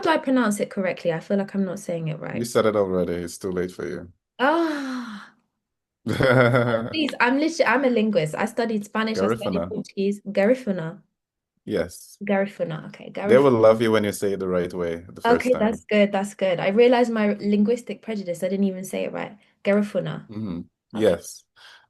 do I pronounce it correctly? I feel like I'm not saying it You right. said it already. It's too late for you. Ah, please, I'm a linguist. I studied Spanish, I studied Garifuna. Portuguese. Garifuna. Yes. Garifuna. Okay, They Garifuna. will love you when you say it the right way the first Okay, that's time. good. That's good. I realized my linguistic prejudice. I didn't even say it right. Garifuna. Okay. Yes.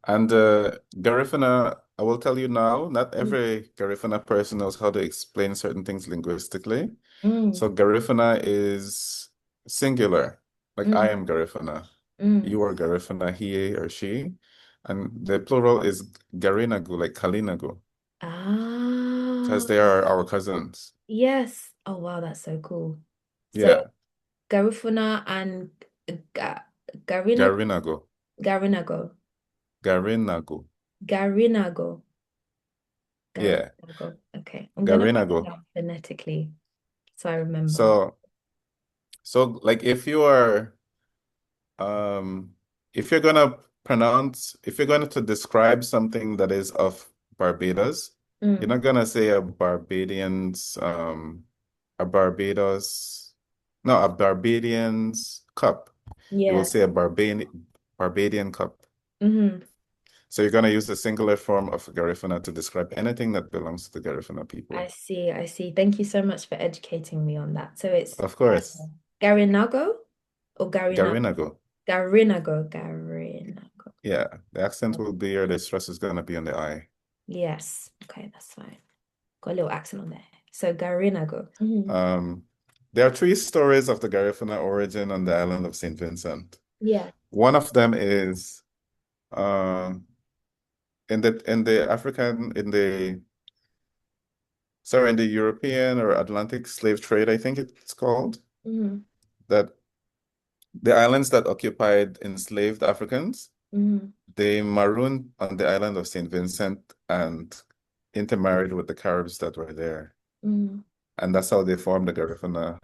And Garifuna, I will tell you now, not Mm, every Garifuna person knows how to explain certain things linguistically. mm, So Garifuna is singular, like I mm, am Garifuna, mm. you are Garifuna, he or she. And the plural is Garinagu, like Kalinagu, because Ah, they are our cousins. yes. Oh, wow, that's so cool. So Yeah, Garifuna and Ga Garina Garinagu, Garinago. Garinagu. Garinago. Yeah, Garinago. Okay. I'm gonna write it Garinagu. down phonetically so I remember. So, so like Um, if you're gonna if you're going to describe something that is of Barbados, you're Mm. not gonna say a Barbados, no, a Barbadian's cup. You will Yeah. say a Barbadian cup. Hmm. So you're gonna use the singular form of Garifuna to describe anything that belongs to the Garifuna I people. see. I see. Thank you so much for educating me on that. So it's Of course, Garinago or Garina Garinago. Garinago. Garinago. Yeah, the accent will be, or the stress is gonna be on the I. Yes. Okay, that's fine. Got a little accent on there. So Garinago. Hmm. Um, there are three stories of the Garifuna origin on the island of St. Vincent. Yeah. One of them is um, in the African in the sorry in the European or Atlantic slave trade, I think it's called, Hmm. that the islands that occupied enslaved Africans, Hmm. they marooned on the island of St. Vincent and intermarried with the Caribs that were there. Hmm. And that's how they formed the Garifuna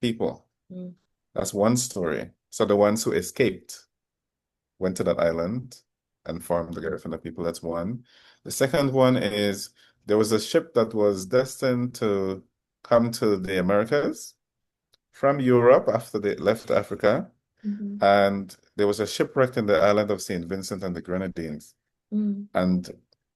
people. Hmm. That's one story. So the ones who escaped went to that island and formed the Garifuna people. That's one. The second one is there was a ship that was destined to come to the Americas from Europe after they left Africa. Hmm. And there was a shipwreck in the island of St. Vincent and the Grenadines. Hmm. And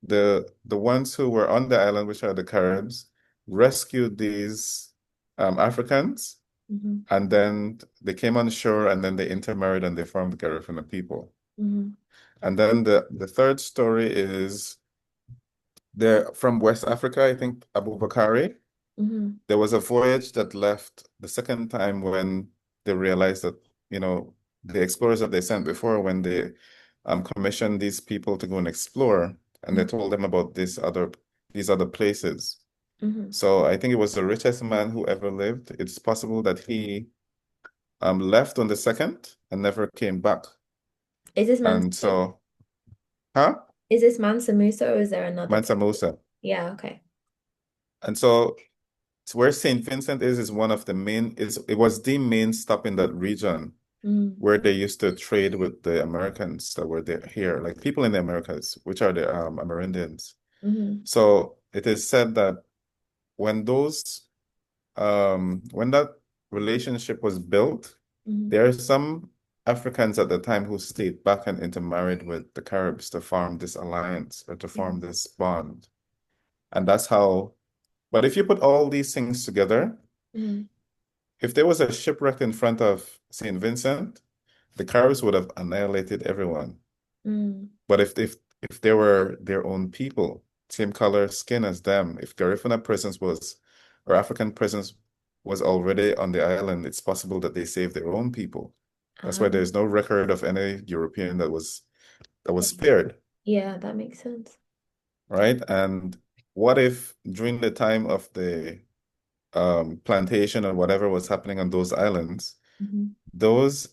the ones who were on the island, which are the Caribs, rescued these Africans, Hmm. and then they came on shore and then they intermarried and they formed the Garifuna people. Hmm. And then the third story is they're from West Africa, I think Abu Bakari. Hmm. There was a voyage that left the second time when they realized that, you know, the explorers that they sent before, when they commissioned these people to go and explore, and they told them about these other places. Hmm. So I think it was the richest man who ever lived. It's possible that he left on the second and never came back. Is this And Mansa? so, huh? Is this Mansa Musa or is there another Mansa person? Musa. Yeah, okay. And so where St. Vincent is one of the main, it was the main stop in that region Mm, where they used to trade with the Americans that were there here, like people in the Americas, which are the Amerindians. mm-hmm, So it is said that when when that relationship was built, mm-hmm. there are some Africans at the time who stayed back and intermarried with the Caribs to form this alliance or to Yeah. form this bond. And that's how, but if you put all these things together, Mm, if there was a shipwreck in front of St. Vincent, the Caribs would have annihilated everyone. mm, But if they were their own people, same color skin as them, if Garifuna presence was or African presence was already on the island, it's possible that they saved their own people. That's why ah, there's no record of any European that was spared, yeah, that makes sense. right? And what if during the time of the plantation or whatever was happening on those islands, Mm-hmm. those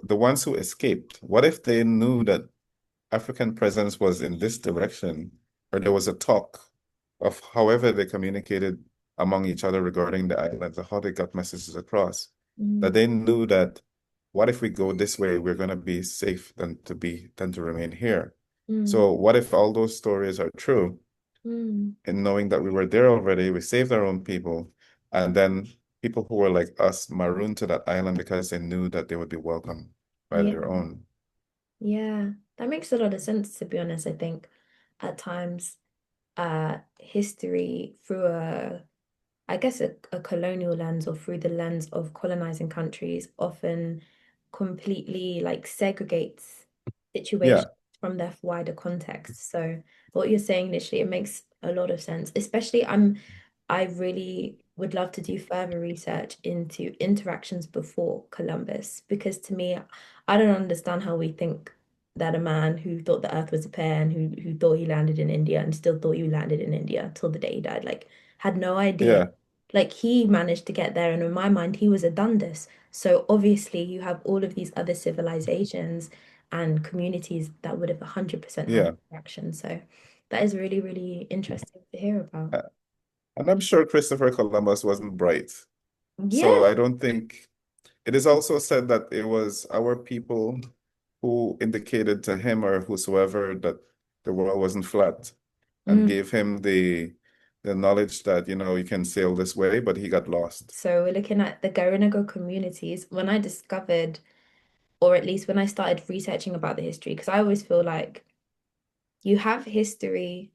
the ones who escaped, what if they knew that African presence was in this direction, or there was a talk of however they communicated among each other regarding the islands or how they got messages across, that Mm, they knew that what if we go this way, we're gonna be safe than to remain here. mm, So what if all those stories are true, mm, and knowing that we were there already, we saved our own people, and then people who were like us marooned to that island because they knew that they would be welcome by Yeah. their own. Yeah. That makes a lot of sense, to be honest. I think at times history through I guess a colonial lens or through the lens of colonizing countries often completely like segregates situations Yeah, from their wider context. So what you're saying initially, it makes a lot of sense. Especially I really would love to do further research into interactions before Columbus because to me, I don't understand how we think that a man who thought the earth was a pear and who thought he landed in India and still thought you landed in India till the day he died, like had no idea. yeah, Like he managed to get there, and in my mind, he was a Dundas. So obviously, you have all of these other civilizations and communities that would have 100% had yeah. interaction. So that is really, really interesting to hear about. Uh, And I'm sure Christopher Columbus wasn't bright. Yeah. So I don't think it is also said that it was our people who indicated to him or whosoever that the world wasn't flat and Mm. gave him the knowledge that, you can sail this way, but he got lost. So we're looking at the Garinaga communities. When I discovered, or at least when I started researching about the history, because I always feel like you have history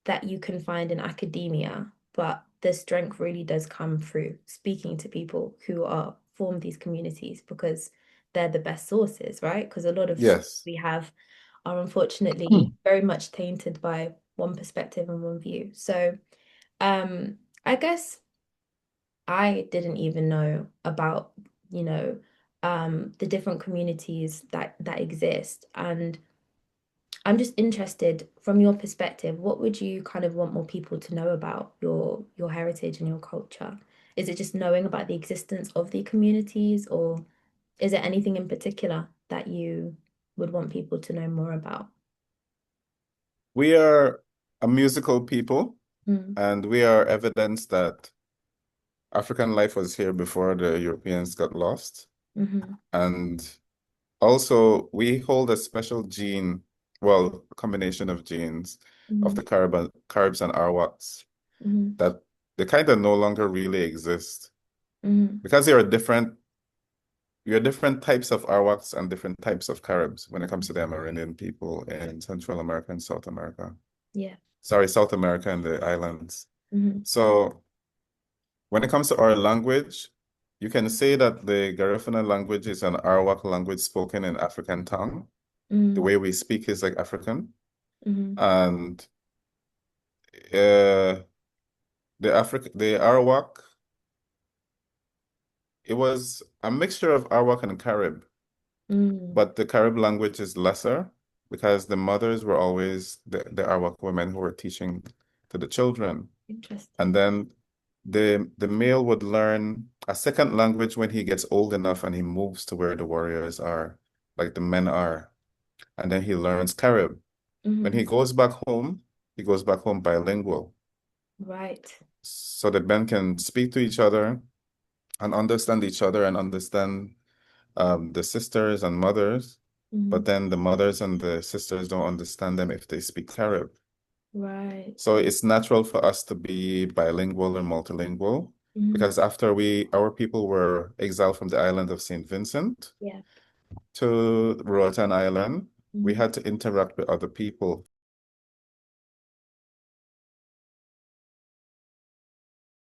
that you can find in academia, but the strength really does come through speaking to people who are form these communities because they're the best sources, right? Because a lot of Yes. we have are unfortunately Hmm. very much tainted by one perspective and one view. So, I guess I didn't even know about, you know, the different communities that exist. And I'm just interested from your perspective, what would you kind of want more people to know about your heritage and your culture? Is it just knowing about the existence of the communities, or is there anything in particular that you would want people to know more about? We are a musical people, Mm, and we are evidence that African life was here before the Europeans got lost. mm-hmm, And also, we hold a special gene, well, a combination of genes of mm-hmm, the Caribs and Arawaks mm-hmm, that they kind of no longer really exist mm-hmm. because there are different types of Arawaks and different types of Caribs when it comes to the Amerindian people in Central America and South America. Yeah. Sorry, South America and the islands. Mm-hmm, So when it comes to our language, you can say that the Garifuna language is an Arawak language spoken in African tongue. The mm-hmm, way we speak is like African. mm-hmm, And uh, the Arawak, it was a mixture of Arawak and Carib, mm. but the Carib language is lesser because the mothers were always the Arawak women who were teaching to the children. And Interesting. then the male would learn a second language when he gets old enough and he moves to where the warriors are, like the men are. And then he learns Carib. When Mm-hmm. he goes back home bilingual. Right. So that men can speak to each other and understand each other and understand the sisters and mothers. Mm-hmm. But then the mothers and the sisters don't understand them if they speak Carib. Right. So it's natural for us to be bilingual or multilingual Mm-hmm. because after our people were exiled from the island of St. Vincent Yeah. to Roatan Island, we Mm-hmm. had to interact with other people